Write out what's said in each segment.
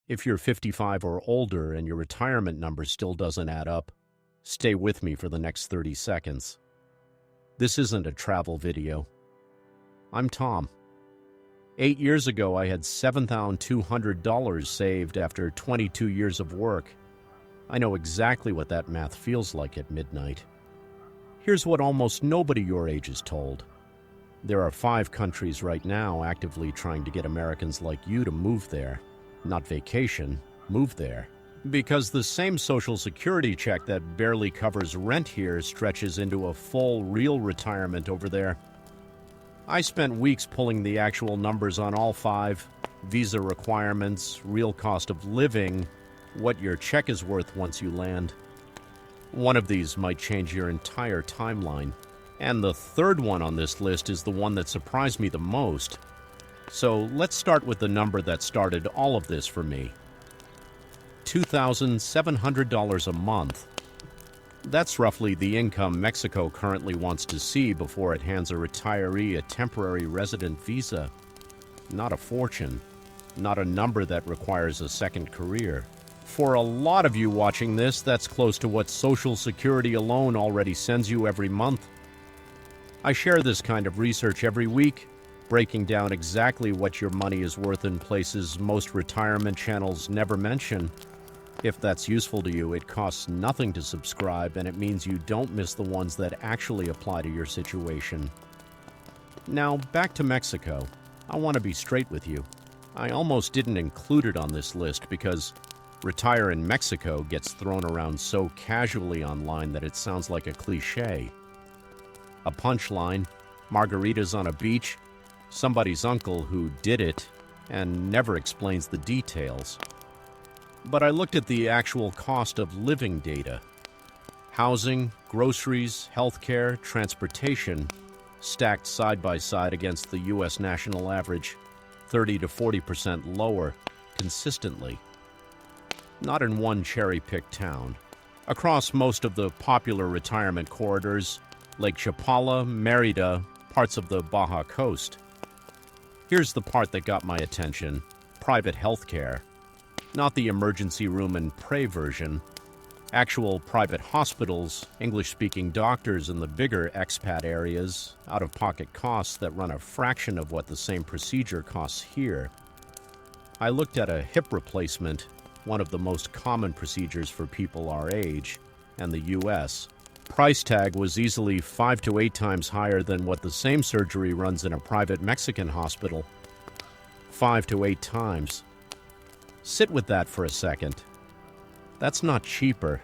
If you're 55 or older and your retirement number still doesn't add up, stay with me for the next 30 seconds. This isn't a travel video. I'm Tom. 8 years ago, I had $7,200 saved after 22 years of work. I know exactly what that math feels like at midnight. Here's what almost nobody your age is told. There are 5 countries right now actively trying to get Americans like you to move there. Not vacation, move there. Because the same Social Security check that barely covers rent here stretches into a full, real retirement over there. I spent weeks pulling the actual numbers on all 5, visa requirements, real cost of living, what your check is worth once you land. One of these might change your entire timeline. And the third one on this list is the one that surprised me the most. So let's start with the number that started all of this for me. $2,700 a month. That's roughly the income Mexico currently wants to see before it hands a retiree a temporary resident visa. Not a fortune. Not a number that requires a second career. For a lot of you watching this, that's close to what Social Security alone already sends you every month. I share this kind of research every week, breaking down exactly what your money is worth in places most retirement channels never mention. If that's useful to you, it costs nothing to subscribe, and it means you don't miss the ones that actually apply to your situation. Now, back to Mexico. I want to be straight with you. I almost didn't include it on this list because retire in Mexico gets thrown around so casually online that it sounds like a cliche. A punchline, margaritas on a beach, somebody's uncle who did it, and never explains the details. But I looked at the actual cost of living data. Housing, groceries, healthcare, transportation, stacked side by side against the U.S. national average, 30 to 40% lower, consistently. Not in one cherry-picked town. Across most of the popular retirement corridors, Lake Chapala, Merida, parts of the Baja Coast. Here's the part that got my attention: private health care. Not the emergency room and pray version. Actual private hospitals, English-speaking doctors in the bigger expat areas, out-of-pocket costs that run a fraction of what the same procedure costs here. I looked at a hip replacement, one of the most common procedures for people our age, and the U.S. Price tag was easily 5 to 8 times higher than what the same surgery runs in a private Mexican hospital. 5 to 8 times. Sit with that for a second. That's not cheaper.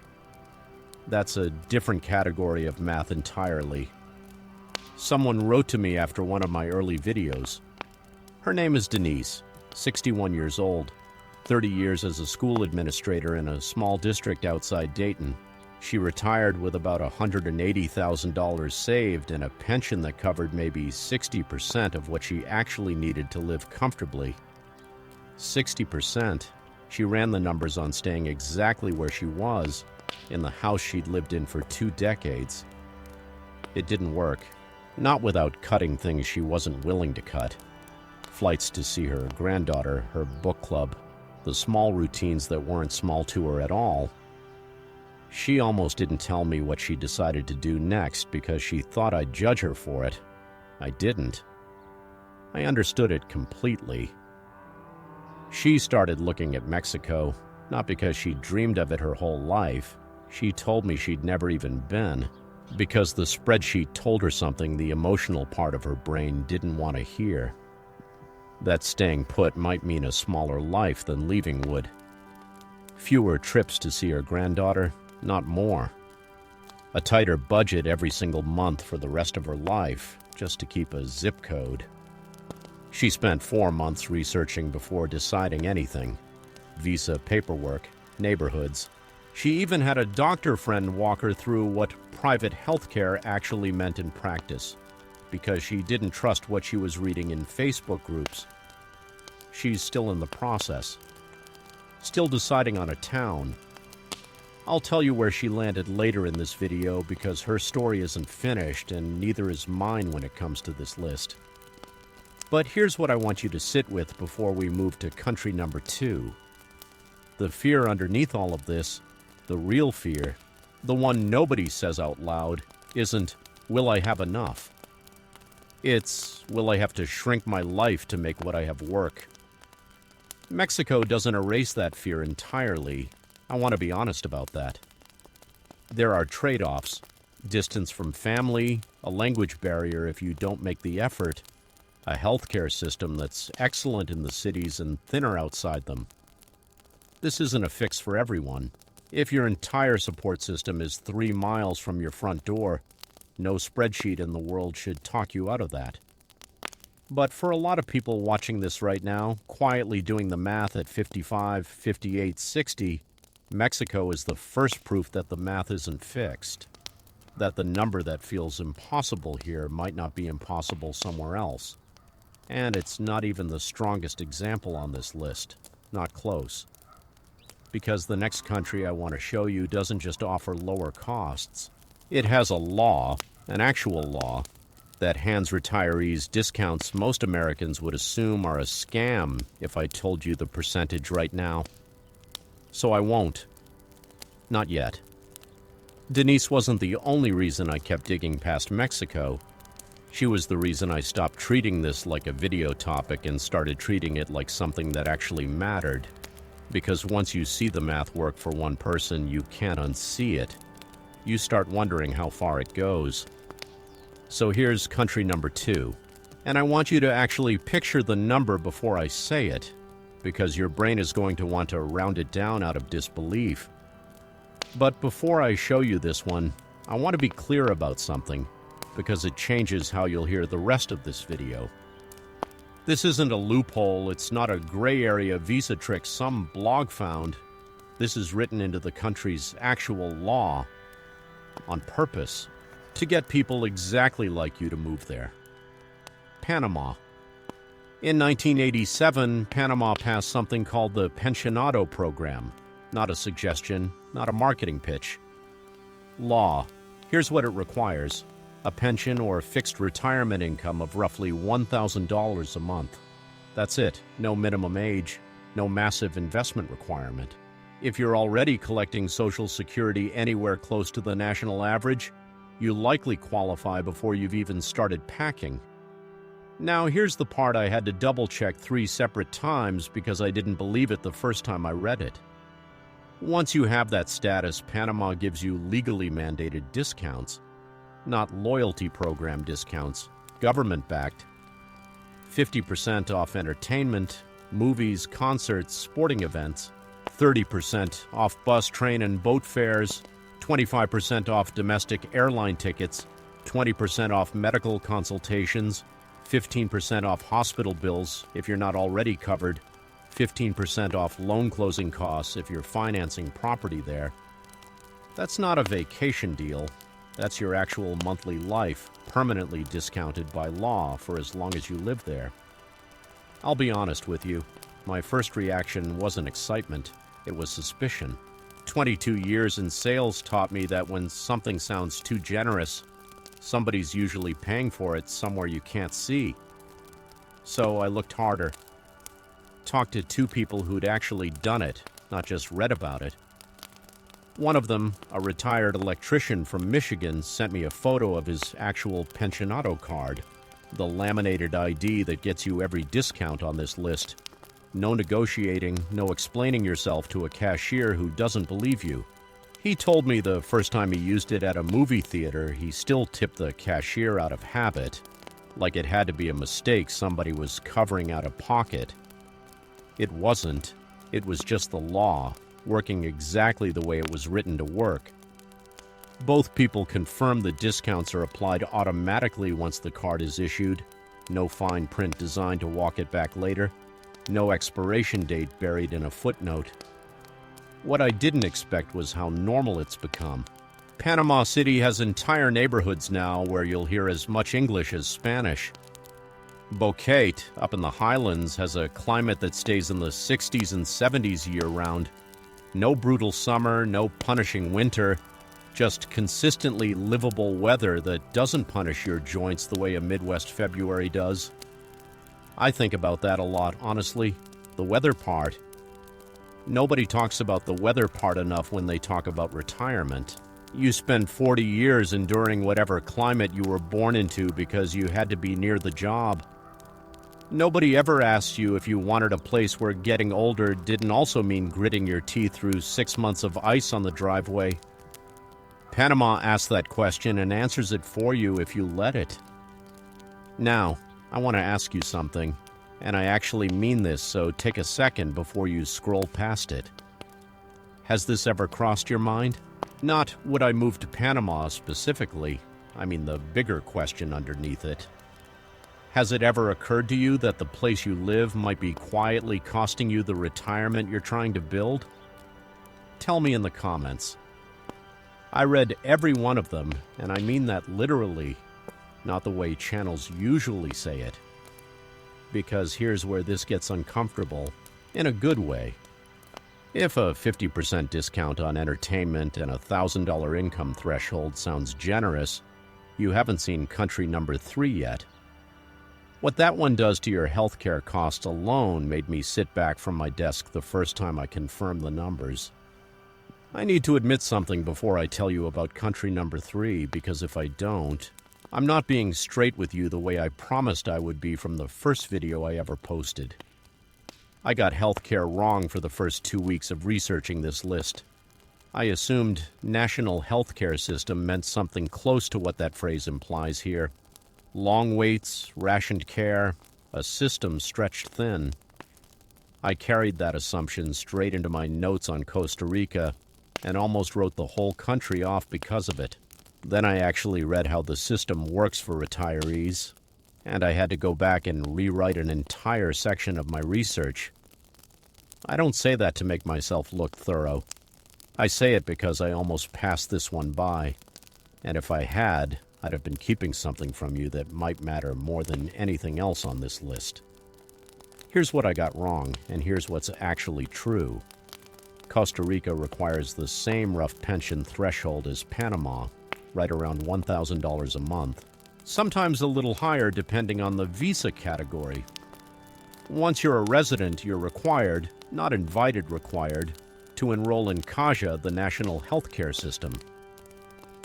That's a different category of math entirely. Someone wrote to me after one of my early videos. Her name is Denise, 61 years old, 30 years as a school administrator in a small district outside Dayton. She retired with about $180,000 saved and a pension that covered maybe 60% of what she actually needed to live comfortably. 60%. She ran the numbers on staying exactly where she was, in the house she'd lived in for 2 decades. It didn't work. Not without cutting things she wasn't willing to cut. Flights to see her granddaughter, her book club, the small routines that weren't small to her at all. She almost didn't tell me what she decided to do next because she thought I'd judge her for it. I didn't. I understood it completely. She started looking at Mexico, not because she dreamed of it her whole life. She told me she'd never even been, because the spreadsheet told her something the emotional part of her brain didn't want to hear. That staying put might mean a smaller life than leaving would. Fewer trips to see her granddaughter, not more. A tighter budget every single month for the rest of her life, just to keep a zip code. She spent 4 months researching before deciding anything. Visa paperwork, neighborhoods. She even had a doctor friend walk her through what private healthcare actually meant in practice, because she didn't trust what she was reading in Facebook groups. She's still in the process. Still deciding on a town. I'll tell you where she landed later in this video because her story isn't finished and neither is mine when it comes to this list. But here's what I want you to sit with before we move to country number 2. The fear underneath all of this, the real fear, the one nobody says out loud, isn't, will I have enough? It's, will I have to shrink my life to make what I have work? Mexico doesn't erase that fear entirely. I want to be honest about that. There are trade-offs: distance from family, a language barrier if you don't make the effort, a healthcare system that's excellent in the cities and thinner outside them. This isn't a fix for everyone. If your entire support system is 3 miles from your front door, no spreadsheet in the world should talk you out of that. But for a lot of people watching this right now, quietly doing the math at 55, 58, 60, Mexico is the first proof that the math isn't fixed. That the number that feels impossible here might not be impossible somewhere else. And it's not even the strongest example on this list. Not close. Because the next country I want to show you doesn't just offer lower costs. It has a law, an actual law, that hands retirees discounts most Americans would assume are a scam if I told you the percentage right now. So I won't. Not yet. Denise wasn't the only reason I kept digging past Mexico. She was the reason I stopped treating this like a video topic and started treating it like something that actually mattered. Because once you see the math work for one person, you can't unsee it. You start wondering how far it goes. So here's country number 2. And I want you to actually picture the number before I say it, because your brain is going to want to round it down out of disbelief. But before I show you this one, I want to be clear about something, because it changes how you'll hear the rest of this video. This isn't a loophole, it's not a gray area visa trick some blog found. This is written into the country's actual law, on purpose, to get people exactly like you to move there. Panama. In 1987, Panama passed something called the Pensionado Program. Not a suggestion, not a marketing pitch. Law. Here's what it requires: a pension or fixed retirement income of roughly $1,000 a month. That's it. No minimum age, no massive investment requirement. If you're already collecting Social Security anywhere close to the national average, you likely qualify before you've even started packing. Now, here's the part I had to double-check 3 separate times because I didn't believe it the first time I read it. Once you have that status, Panama gives you legally mandated discounts. Not loyalty program discounts, government-backed. 50% off entertainment, movies, concerts, sporting events. 30% off bus, train, and boat fares. 25% off domestic airline tickets. 20% off medical consultations. 15% off hospital bills if you're not already covered. 15% off loan closing costs if you're financing property there. That's not a vacation deal. That's your actual monthly life, permanently discounted by law for as long as you live there. I'll be honest with you. My first reaction wasn't excitement. It was suspicion. 22 years in sales taught me that when something sounds too generous, somebody's usually paying for it somewhere you can't see. So I looked harder. Talked to 2 people who'd actually done it, not just read about it. One of them, a retired electrician from Michigan, sent me a photo of his actual pensionado card, the laminated ID that gets you every discount on this list. No negotiating, no explaining yourself to a cashier who doesn't believe you. He told me the first time he used it at a movie theater, he still tipped the cashier out of habit, like it had to be a mistake somebody was covering out of pocket. It wasn't. It was just the law, working exactly the way it was written to work. Both people confirm the discounts are applied automatically once the card is issued. No fine print designed to walk it back later. No expiration date buried in a footnote. What I didn't expect was how normal it's become. Panama City has entire neighborhoods now where you'll hear as much English as Spanish. Boquete, up in the highlands, has a climate that stays in the 60s and 70s year-round. No brutal summer, no punishing winter, just consistently livable weather that doesn't punish your joints the way a Midwest February does. I think about that a lot, honestly. The weather part. Nobody talks about the weather part enough when they talk about retirement. You spend 40 years enduring whatever climate you were born into because you had to be near the job. Nobody ever asks you if you wanted a place where getting older didn't also mean gritting your teeth through 6 months of ice on the driveway. Panama asks that question and answers it for you if you let it. Now, I want to ask you something, and I actually mean this, so take a second before you scroll past it. Has this ever crossed your mind? Not would I move to Panama specifically, I mean the bigger question underneath it. Has it ever occurred to you that the place you live might be quietly costing you the retirement you're trying to build? Tell me in the comments. I read every one of them, and I mean that literally, not the way channels usually say it. Because here's where this gets uncomfortable, in a good way. If a 50% discount on entertainment and a $1,000 income threshold sounds generous, you haven't seen country number 3 yet. What that one does to your healthcare costs alone made me sit back from my desk the first time I confirmed the numbers. I need to admit something before I tell you about country number 3, because if I don't, I'm not being straight with you the way I promised I would be from the first video I ever posted. I got healthcare wrong for the first 2 weeks of researching this list. I assumed national healthcare system meant something close to what that phrase implies here. Long waits, rationed care, a system stretched thin. I carried that assumption straight into my notes on Costa Rica and almost wrote the whole country off because of it. Then I actually read how the system works for retirees, and I had to go back and rewrite an entire section of my research. I don't say that to make myself look thorough. I say it because I almost passed this one by, and if I had, I'd have been keeping something from you that might matter more than anything else on this list. Here's what I got wrong, and here's what's actually true. Costa Rica requires the same rough pension threshold as Panama, right around $1,000 a month, sometimes a little higher depending on the visa category. Once you're a resident, you're required, not invited required, to enroll in CAJA, the national healthcare system.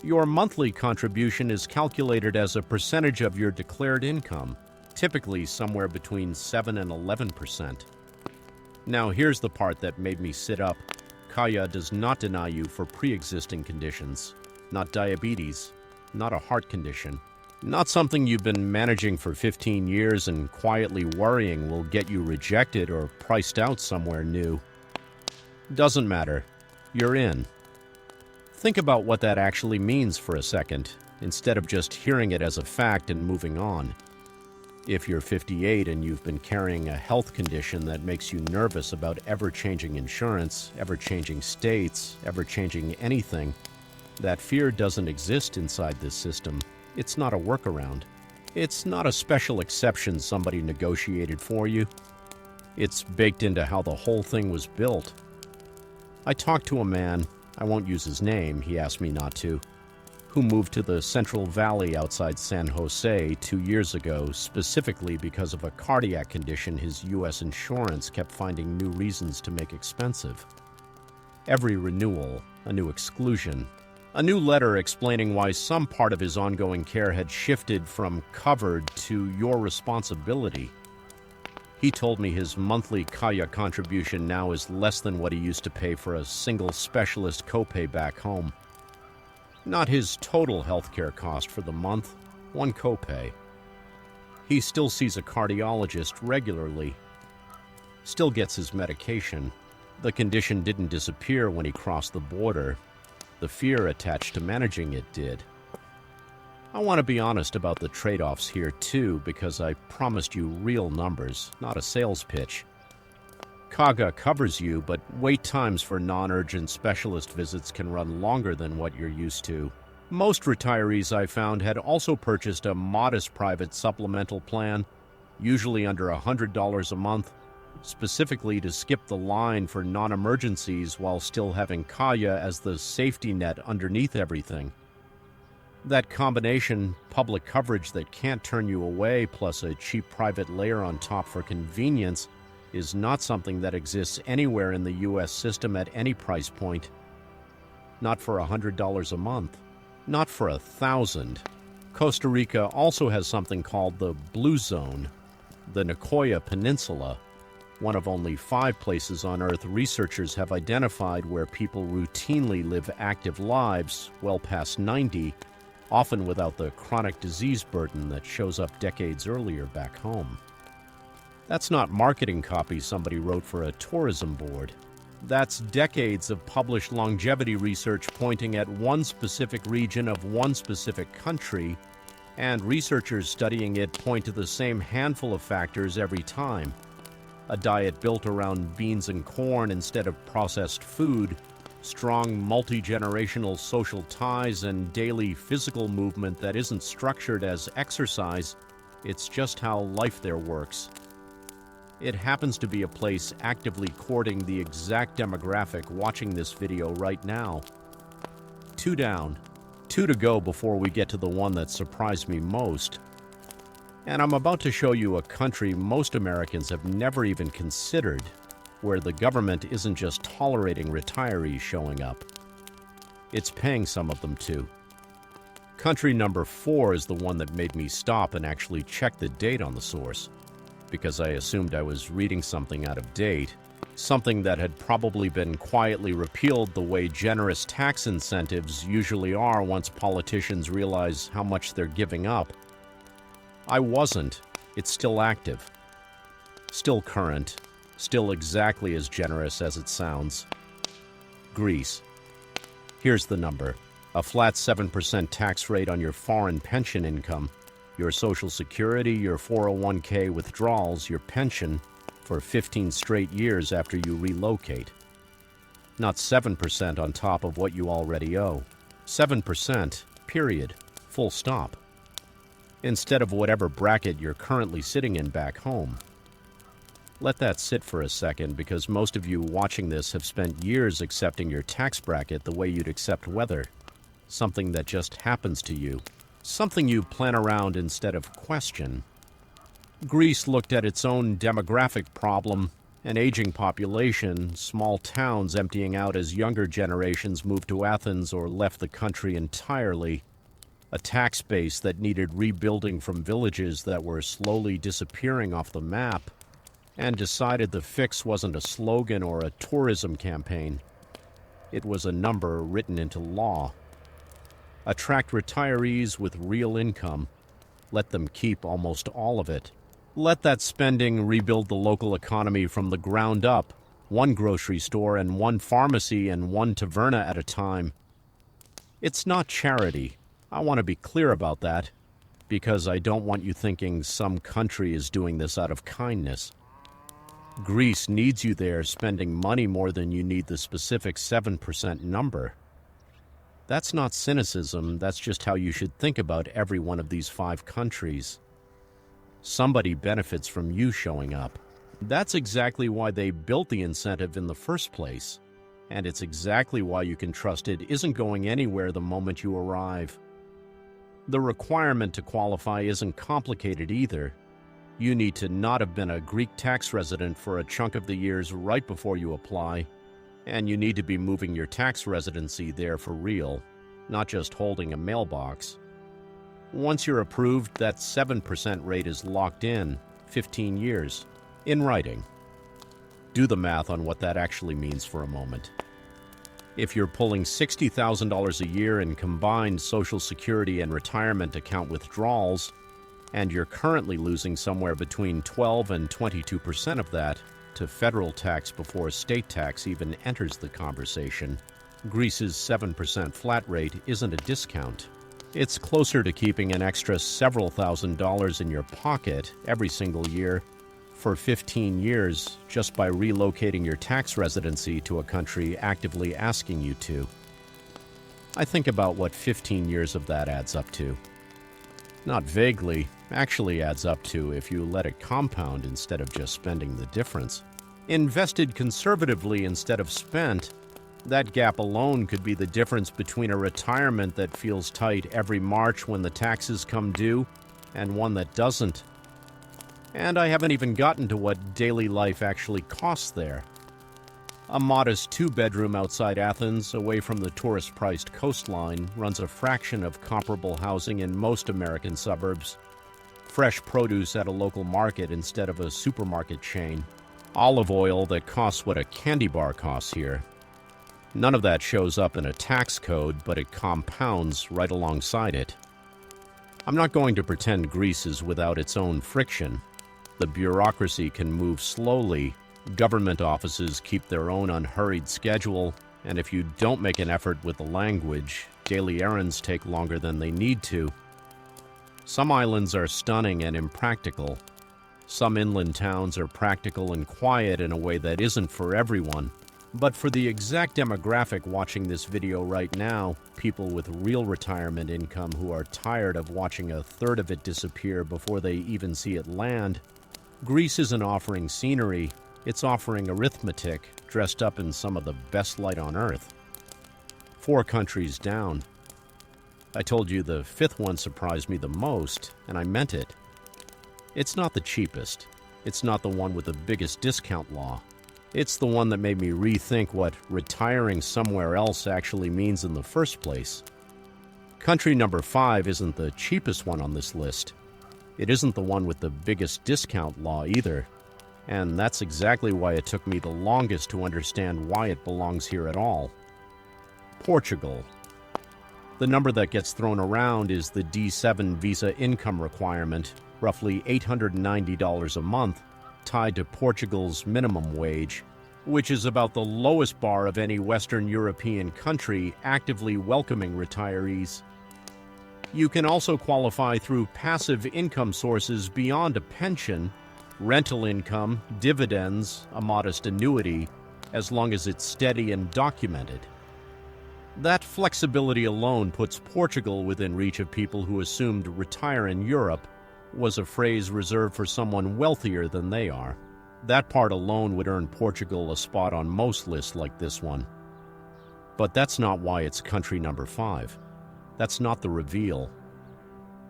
Your monthly contribution is calculated as a percentage of your declared income, typically somewhere between 7 and 11%. Now here's the part that made me sit up. CAJA does not deny you for pre-existing conditions, not diabetes, not a heart condition, not something you've been managing for 15 years and quietly worrying will get you rejected or priced out somewhere new. Doesn't matter. You're in. Think about what that actually means for a second, instead of just hearing it as a fact and moving on. If you're 58 and you've been carrying a health condition that makes you nervous about ever-changing insurance, ever-changing states, ever-changing anything, that fear doesn't exist inside this system. It's not a workaround. It's not a special exception somebody negotiated for you. It's baked into how the whole thing was built. I talked to a man, I won't use his name, he asked me not to, who moved to the Central Valley outside San Jose 2 years ago, specifically because of a cardiac condition his U.S. insurance kept finding new reasons to make expensive. Every renewal, a new exclusion, a new letter explaining why some part of his ongoing care had shifted from covered to your responsibility. He told me his monthly CAJA contribution now is less than what he used to pay for a single specialist copay back home. Not his total healthcare cost for the month, one copay. He still sees a cardiologist regularly, still gets his medication. The condition didn't disappear when he crossed the border. The fear attached to managing it did. I want to be honest about the trade-offs here too, because I promised you real numbers, not a sales pitch. CAJA covers you, but wait times for non-urgent specialist visits can run longer than what you're used to. Most retirees I found had also purchased a modest private supplemental plan, usually under $100 a month, specifically to skip the line for non-emergencies while still having CAJA as the safety net underneath everything. That combination, public coverage that can't turn you away plus a cheap private layer on top for convenience, is not something that exists anywhere in the U.S. system at any price point. Not for $100 a month. Not for $1,000. Costa Rica also has something called the Blue Zone, the Nicoya Peninsula, one of only 5 places on Earth researchers have identified where people routinely live active lives well past 90, often without the chronic disease burden that shows up decades earlier back home. That's not marketing copy somebody wrote for a tourism board. That's decades of published longevity research pointing at one specific region of one specific country, and researchers studying it point to the same handful of factors every time. A diet built around beans and corn instead of processed food, strong multi-generational social ties, and daily physical movement that isn't structured as exercise, it's just how life there works. It happens to be a place actively courting the exact demographic watching this video right now. 2 down, 2 to go before we get to the one that surprised me most. And I'm about to show you a country most Americans have never even considered, where the government isn't just tolerating retirees showing up. It's paying some of them too. Country number 4 is the one that made me stop and actually check the date on the source, because I assumed I was reading something out of date, something that had probably been quietly repealed the way generous tax incentives usually are once politicians realize how much they're giving up. I wasn't. It's still active. Still current. Still exactly as generous as it sounds. Greece. Here's the number. A flat 7% tax rate on your foreign pension income, your Social Security, your 401k withdrawals, your pension, for 15 straight years after you relocate. Not 7% on top of what you already owe. 7%, period. Full stop. Instead of whatever bracket you're currently sitting in back home. Let that sit for a second, because most of you watching this have spent years accepting your tax bracket the way you'd accept weather. Something that just happens to you. Something you plan around instead of question. Greece looked at its own demographic problem, an aging population, small towns emptying out as younger generations moved to Athens or left the country entirely, a tax base that needed rebuilding from villages that were slowly disappearing off the map, and decided the fix wasn't a slogan or a tourism campaign. It was a number written into law. Attract retirees with real income. Let them keep almost all of it. Let that spending rebuild the local economy from the ground up, one grocery store and one pharmacy and one taverna at a time. It's not charity. I want to be clear about that, because I don't want you thinking some country is doing this out of kindness. Greece needs you there spending money more than you need the specific 7% number. That's not cynicism, that's just how you should think about every one of these 5 countries. Somebody benefits from you showing up. That's exactly why they built the incentive in the first place. And it's exactly why you can trust it isn't going anywhere the moment you arrive. The requirement to qualify isn't complicated either. You need to not have been a Greek tax resident for a chunk of the years right before you apply, and you need to be moving your tax residency there for real, not just holding a mailbox. Once you're approved, that 7% rate is locked in, 15 years, in writing. Do the math on what that actually means for a moment. If you're pulling $60,000 a year in combined Social Security and retirement account withdrawals, and you're currently losing somewhere between 12 and 22% of that to federal tax before state tax even enters the conversation, Greece's 7% flat rate isn't a discount. It's closer to keeping an extra several $1,000s in your pocket every single year for 15 years just by relocating your tax residency to a country actively asking you to. I think about what 15 years of that adds up to. Not vaguely, actually adds up to if you let it compound instead of just spending the difference. Invested conservatively instead of spent, that gap alone could be the difference between a retirement that feels tight every March when the taxes come due and one that doesn't. And I haven't even gotten to what daily life actually costs there. A modest two-bedroom outside Athens, away from the tourist-priced coastline, runs a fraction of comparable housing in most American suburbs. Fresh produce at a local market instead of a supermarket chain. Olive oil that costs what a candy bar costs here. None of that shows up in a tax code, but it compounds right alongside it. I'm not going to pretend Greece is without its own friction. The bureaucracy can move slowly, government offices keep their own unhurried schedule, and if you don't make an effort with the language, daily errands take longer than they need to. Some islands are stunning and impractical. Some inland towns are practical and quiet in a way that isn't for everyone. But for the exact demographic watching this video right now, people with real retirement income who are tired of watching a third of it disappear before they even see it land, Greece isn't offering scenery, it's offering arithmetic dressed up in some of the best light on earth. 4 countries down. I told you the 5th one surprised me the most, and I meant it. It's not the cheapest. It's not the one with the biggest discount law. It's the one that made me rethink what retiring somewhere else actually means in the first place. Country number 5 isn't the cheapest one on this list. It isn't the one with the biggest discount law either. And that's exactly why it took me the longest to understand why it belongs here at all. Portugal. The number that gets thrown around is the D7 visa income requirement, roughly $890 a month, tied to Portugal's minimum wage, which is about the lowest bar of any Western European country actively welcoming retirees. You can also qualify through passive income sources beyond a pension, rental income, dividends, a modest annuity, as long as it's steady and documented. That flexibility alone puts Portugal within reach of people who assumed retire in Europe was a phrase reserved for someone wealthier than they are. That part alone would earn Portugal a spot on most lists like this one. But that's not why it's country number 5. That's not the reveal.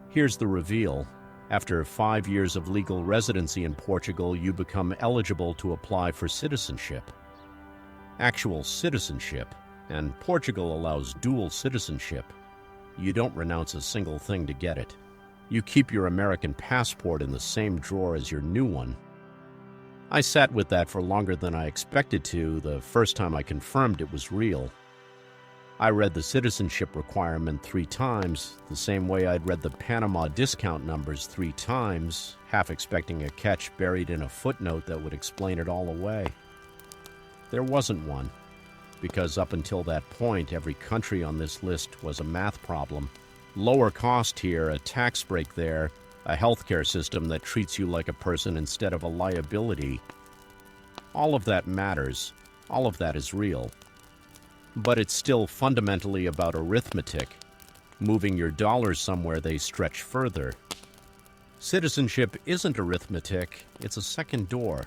Here's the reveal. After 5 years of legal residency in Portugal, you become eligible to apply for citizenship. Actual citizenship, and Portugal allows dual citizenship. You don't renounce a single thing to get it. You keep your American passport in the same drawer as your new one. I sat with that for longer than I expected to the first time I confirmed it was real. I read the citizenship requirement 3 times, the same way I'd read the Panama discount numbers 3 times, half expecting a catch buried in a footnote that would explain it all away. There wasn't one, because up until that point, every country on this list was a math problem. Lower cost here, a tax break there, a healthcare system that treats you like a person instead of a liability. All of that matters. All of that is real. But it's still fundamentally about arithmetic, moving your dollars somewhere they stretch further. Citizenship isn't arithmetic, it's a second door.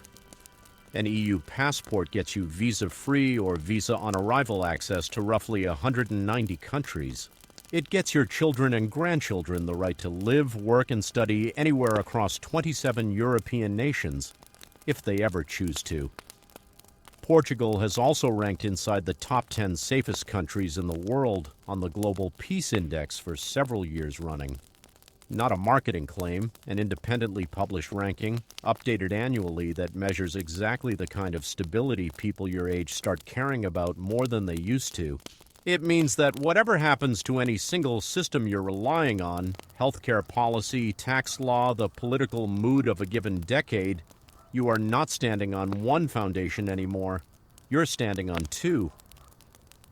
An EU passport gets you visa-free or visa-on-arrival access to roughly 190 countries. It gets your children and grandchildren the right to live, work, and study anywhere across 27 European nations, if they ever choose to. Portugal has also ranked inside the top 10 safest countries in the world on the Global Peace Index for several years running. Not a marketing claim, an independently published ranking, updated annually that measures exactly the kind of stability people your age start caring about more than they used to. It means that whatever happens to any single system you're relying on, healthcare policy, tax law, the political mood of a given decade, you are not standing on one foundation anymore. You're standing on 2.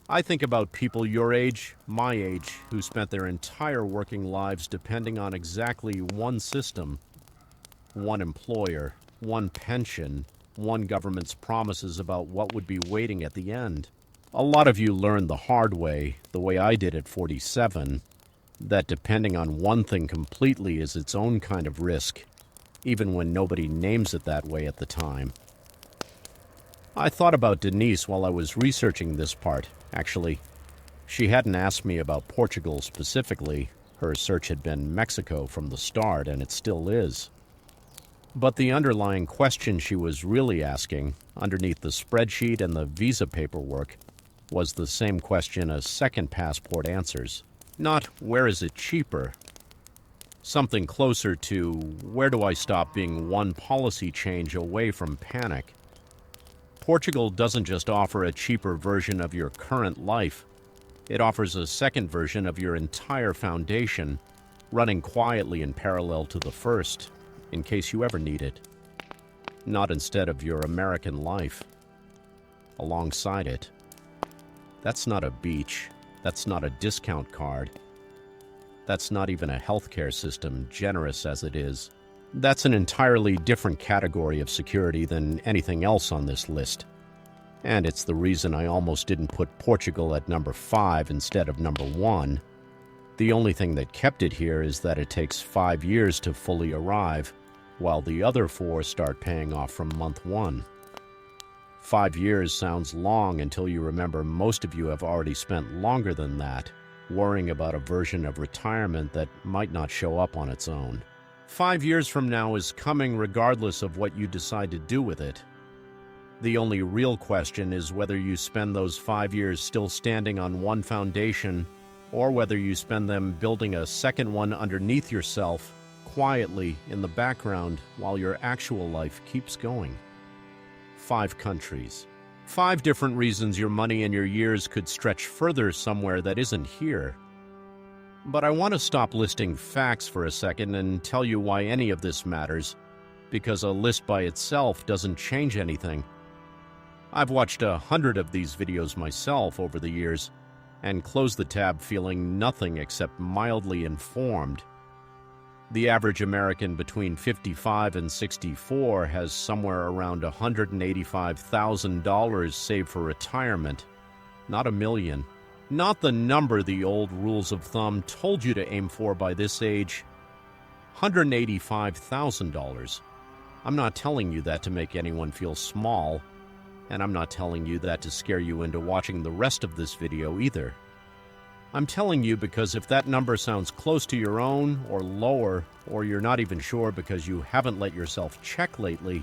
I think about people your age, my age, who spent their entire working lives depending on exactly one system, one employer, one pension, one government's promises about what would be waiting at the end. A lot of you learned the hard way, the way I did at 47, that depending on one thing completely is its own kind of risk, even when nobody names it that way at the time. I thought about Denise while I was researching this part, actually. She hadn't asked me about Portugal specifically. Her search had been Mexico from the start, and it still is. But the underlying question she was really asking, underneath the spreadsheet and the visa paperwork, was the same question a second passport answers. Not, where is it cheaper? Something closer to, where do I stop being one policy change away from panic? Portugal doesn't just offer a cheaper version of your current life. It offers a second version of your entire foundation, running quietly in parallel to the first, in case you ever need it. Not instead of your American life. Alongside it. That's not a beach. That's not a discount card. That's not even a healthcare system, generous as it is. That's an entirely different category of security than anything else on this list. And it's the reason I almost didn't put Portugal at number 5 instead of number 1. The only thing that kept it here is that it takes 5 years to fully arrive, while the other 4 start paying off from month 1. 5 years sounds long until you remember most of you have already spent longer than that, worrying about a version of retirement that might not show up on its own. 5 years from now is coming regardless of what you decide to do with it. The only real question is whether you spend those 5 years still standing on one foundation, or whether you spend them building a second one underneath yourself, quietly in the background while your actual life keeps going. 5 countries. 5 different reasons your money and your years could stretch further somewhere that isn't here. But I want to stop listing facts for a second and tell you why any of this matters, because a list by itself doesn't change anything. I've watched 100 of these videos myself over the years, and closed the tab feeling nothing except mildly informed. The average American between 55 and 64 has somewhere around $185,000 saved for retirement, not $1 million. Not the number the old rules of thumb told you to aim for by this age. $185,000. I'm not telling you that to make anyone feel small, and I'm not telling you that to scare you into watching the rest of this video either. I'm telling you because if that number sounds close to your own or lower, or you're not even sure because you haven't let yourself check lately,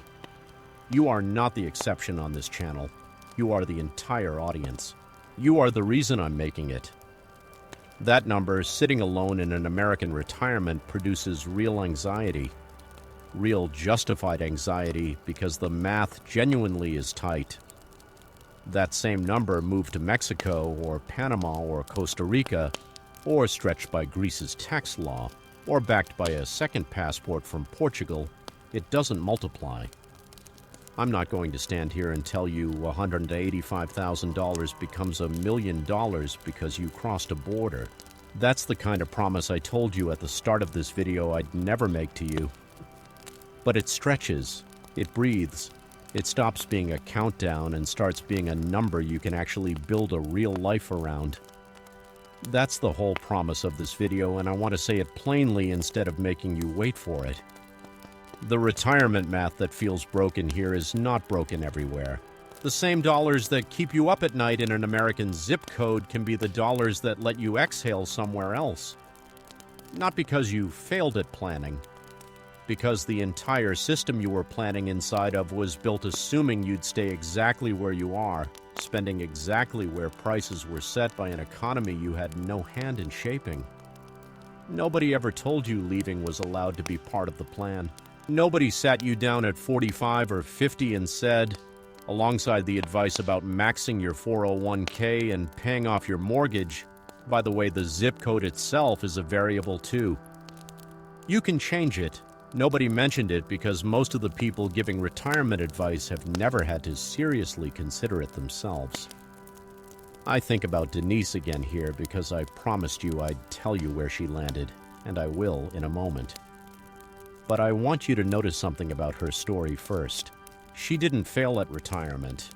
you are not the exception on this channel. You are the entire audience. You are the reason I'm making it. That number, sitting alone in an American retirement, produces real anxiety. Real justified anxiety because the math genuinely is tight. That same number moved to Mexico or Panama or Costa Rica, or stretched by Greece's tax law, or backed by a second passport from Portugal, it doesn't multiply. I'm not going to stand here and tell you $185,000 becomes $1 million because you crossed a border. That's the kind of promise I told you at the start of this video I'd never make to you. But it stretches, it breathes, it stops being a countdown and starts being a number you can actually build a real life around. That's the whole promise of this video, and I want to say it plainly instead of making you wait for it. The retirement math that feels broken here is not broken everywhere. The same dollars that keep you up at night in an American zip code can be the dollars that let you exhale somewhere else. Not because you failed at planning, because the entire system you were planning inside of was built assuming you'd stay exactly where you are, spending exactly where prices were set by an economy you had no hand in shaping. Nobody ever told you leaving was allowed to be part of the plan. Nobody sat you down at 45 or 50 and said, alongside the advice about maxing your 401k and paying off your mortgage, by the way, the zip code itself is a variable too. You can change it. Nobody mentioned it because most of the people giving retirement advice have never had to seriously consider it themselves. I think about Denise again here because I promised you I'd tell you where she landed, and I will in a moment. But I want you to notice something about her story first. She didn't fail at retirement.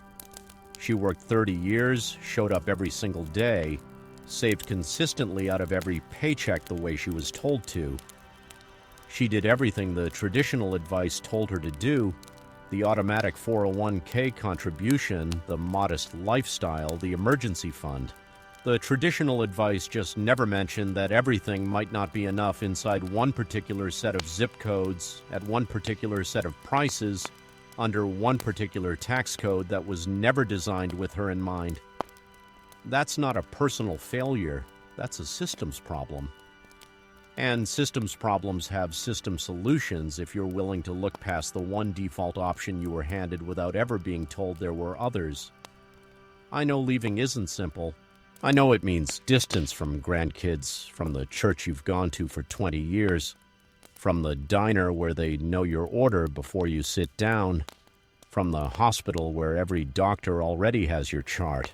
She worked 30 years, showed up every single day, saved consistently out of every paycheck the way she was told to. She did everything the traditional advice told her to do: the automatic 401k contribution, the modest lifestyle, the emergency fund. The traditional advice just never mentioned that everything might not be enough inside one particular set of zip codes, at one particular set of prices, under one particular tax code that was never designed with her in mind. That's not a personal failure, that's a systems problem. And systems problems have system solutions if you're willing to look past the one default option you were handed without ever being told there were others. I know leaving isn't simple. I know it means distance from grandkids, from the church you've gone to for 20 years, from the diner where they know your order before you sit down, from the hospital where every doctor already has your chart.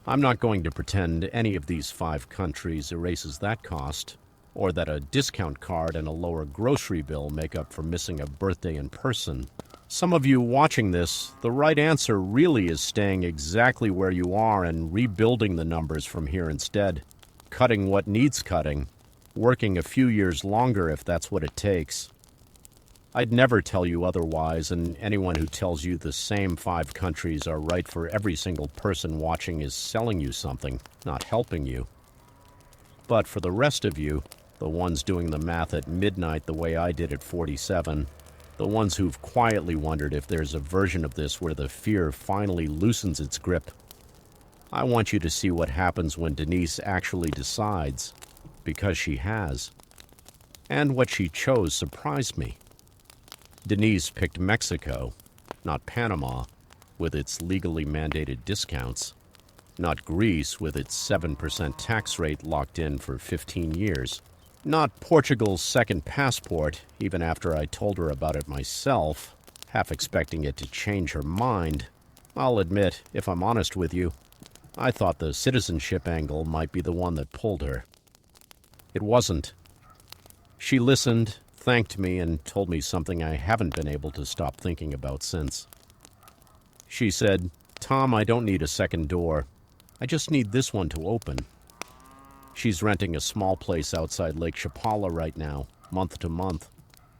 I'm not going to pretend any of these 5 countries erases that cost, or that a discount card and a lower grocery bill make up for missing a birthday in person. Some of you watching this, the right answer really is staying exactly where you are and rebuilding the numbers from here instead, cutting what needs cutting, working a few years longer if that's what it takes. I'd never tell you otherwise, and anyone who tells you the same 5 countries are right for every single person watching is selling you something, not helping you. But for the rest of you, the ones doing the math at midnight the way I did at 47, the ones who've quietly wondered if there's a version of this where the fear finally loosens its grip, I want you to see what happens when Denise actually decides, because she has. And what she chose surprised me. Denise picked Mexico, not Panama, with its legally mandated discounts, not Greece with its 7% tax rate locked in for 15 years, not Portugal's second passport, even after I told her about it myself, half expecting it to change her mind. I'll admit, if I'm honest with you, I thought the citizenship angle might be the one that pulled her. It wasn't. She listened, thanked me, and told me something I haven't been able to stop thinking about since. She said, "Tom, I don't need a second door. I just need this one to open." She's renting a small place outside Lake Chapala right now, month to month,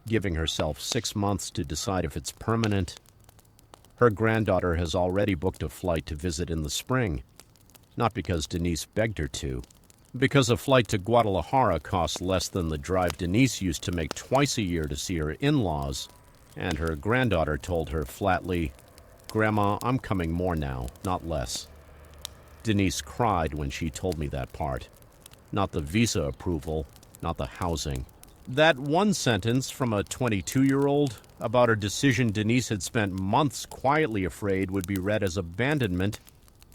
giving herself 6 months to decide if it's permanent. Her granddaughter has already booked a flight to visit in the spring, not because Denise begged her to, because a flight to Guadalajara costs less than the drive Denise used to make twice a year to see her in-laws, and her granddaughter told her flatly, "Grandma, I'm coming more now, not less." Denise cried when she told me that part. Not the visa approval, not the housing. That one sentence from a 22-year-old about a decision Denise had spent months quietly afraid would be read as abandonment,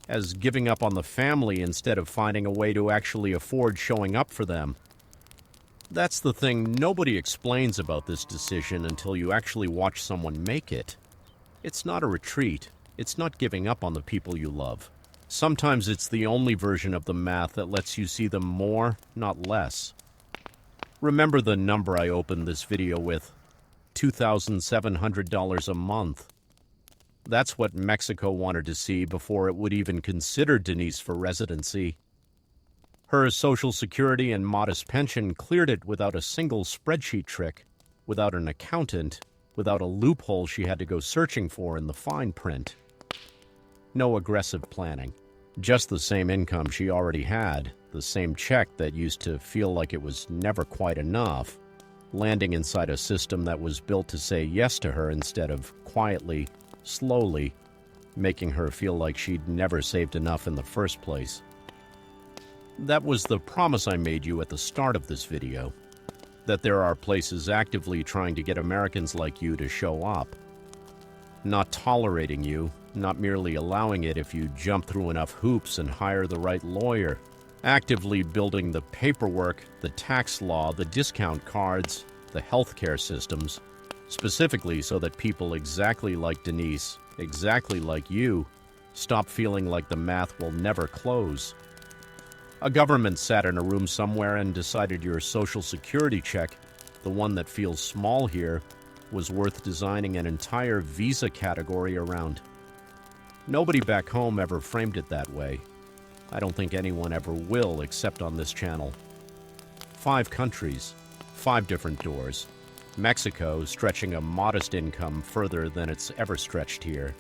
as giving up on the family instead of finding a way to actually afford showing up for them. That's the thing nobody explains about this decision until you actually watch someone make it. It's not a retreat. It's not giving up on the people you love. Sometimes it's the only version of the math that lets you see them more, not less. Remember the number I opened this video with, $2,700 a month. That's what Mexico wanted to see before it would even consider Denise for residency. Her Social Security and modest pension cleared it without a single spreadsheet trick, without an accountant, without a loophole she had to go searching for in the fine print. No aggressive planning. Just the same income she already had, the same check that used to feel like it was never quite enough, landing inside a system that was built to say yes to her instead of quietly, slowly, making her feel like she'd never saved enough in the first place. That was the promise I made you at the start of this video, that there are places actively trying to get Americans like you to show up. Not tolerating you, not merely allowing it if you jump through enough hoops and hire the right lawyer. Actively building the paperwork, the tax law, the discount cards, the healthcare systems, specifically so that people exactly like Denise, exactly like you, stop feeling like the math will never close. A government sat in a room somewhere and decided your Social Security check, the one that feels small here, was worth designing an entire visa category around. Nobody back home ever framed it that way. I don't think anyone ever will, except on this channel. 5 countries, 5 different doors. Mexico stretching a modest income further than it's ever stretched here.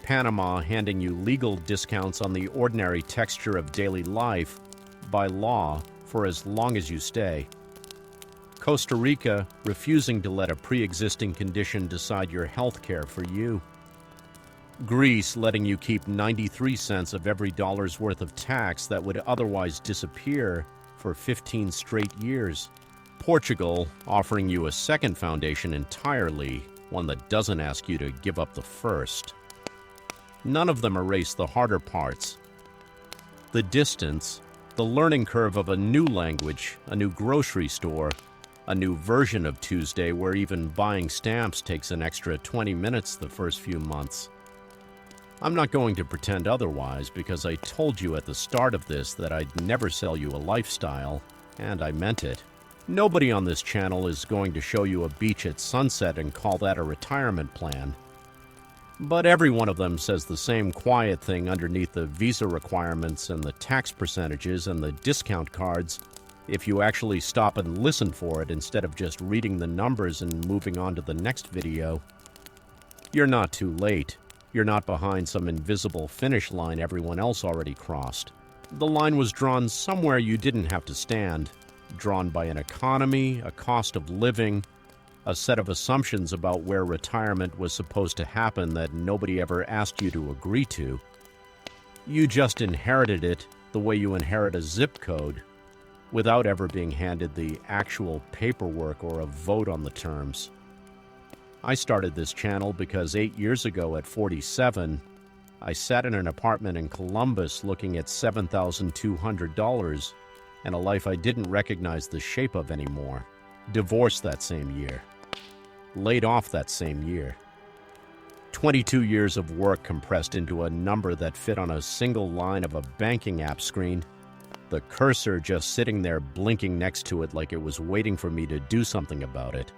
Panama handing you legal discounts on the ordinary texture of daily life by law for as long as you stay. Costa Rica refusing to let a pre-existing condition decide your health care for you. Greece letting you keep 93 cents of every dollar's worth of tax that would otherwise disappear for 15 straight years. Portugal offering you a second foundation entirely, one that doesn't ask you to give up the first. None of them erase the harder parts. The distance, the learning curve of a new language, a new grocery store, a new version of Tuesday where even buying stamps takes an extra 20 minutes the first few months. I'm not going to pretend otherwise because I told you at the start of this that I'd never sell you a lifestyle, and I meant it. Nobody on this channel is going to show you a beach at sunset and call that a retirement plan. But every one of them says the same quiet thing underneath the visa requirements and the tax percentages and the discount cards if you actually stop and listen for it instead of just reading the numbers and moving on to the next video. You're not too late. You're not behind some invisible finish line everyone else already crossed. The line was drawn somewhere you didn't have to stand, drawn by an economy, a cost of living, a set of assumptions about where retirement was supposed to happen that nobody ever asked you to agree to. You just inherited it the way you inherit a zip code, without ever being handed the actual paperwork or a vote on the terms. I started this channel because 8 years ago at 47, I sat in an apartment in Columbus looking at $7,200 and a life I didn't recognize the shape of anymore. Divorced that same year. Laid off that same year. 22 years of work compressed into a number that fit on a single line of a banking app screen, the cursor just sitting there blinking next to it like it was waiting for me to do something about it.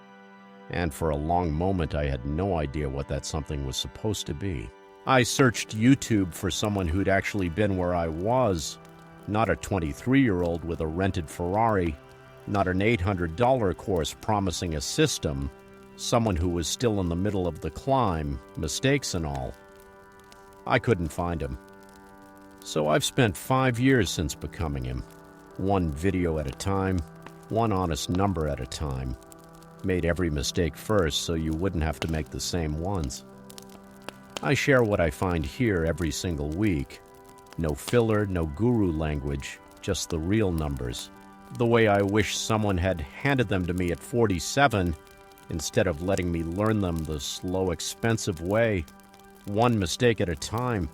And for a long moment, I had no idea what that something was supposed to be. I searched YouTube for someone who'd actually been where I was, not a 23-year-old with a rented Ferrari, not an $800 course promising a system, someone who was still in the middle of the climb, mistakes and all. I couldn't find him. So I've spent 5 years since becoming him, one video at a time, one honest number at a time. Made every mistake first so you wouldn't have to make the same ones. I share what I find here every single week. No filler, no guru language, just the real numbers. The way I wish someone had handed them to me at 47 instead of letting me learn them the slow, expensive way, one mistake at a time.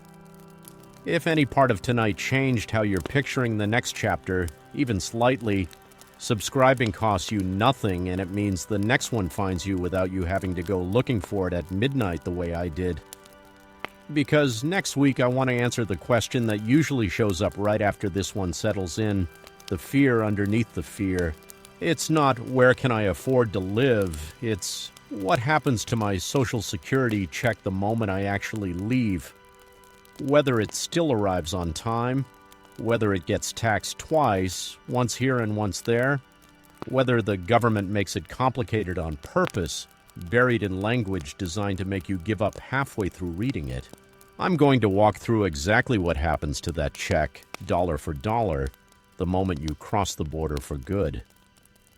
If any part of tonight changed how you're picturing the next chapter, even slightly, subscribing costs you nothing, and it means the next one finds you without you having to go looking for it at midnight the way I did. Because next week I want to answer the question that usually shows up right after this one settles in, the fear underneath the fear. It's not where can I afford to live, it's what happens to my Social Security check the moment I actually leave. Whether it still arrives on time, whether it gets taxed twice, once here and once there, whether the government makes it complicated on purpose, buried in language designed to make you give up halfway through reading it. I'm going to walk through exactly what happens to that check, dollar for dollar, the moment you cross the border for good.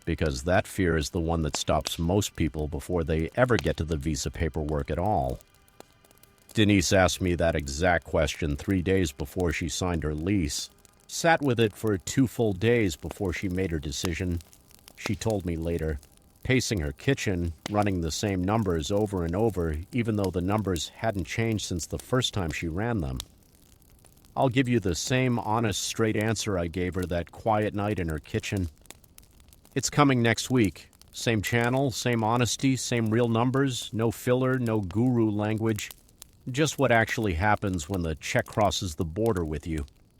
Because that fear is the one that stops most people before they ever get to the visa paperwork at all. Denise asked me that exact question 3 days before she signed her lease. Sat with it for 2 full days before she made her decision. She told me later, pacing her kitchen, running the same numbers over and over, even though the numbers hadn't changed since the first time she ran them. I'll give you the same honest, straight answer I gave her that quiet night in her kitchen. It's coming next week. Same channel, same honesty, same real numbers, no filler, no guru language. Just what actually happens when the check crosses the border with you.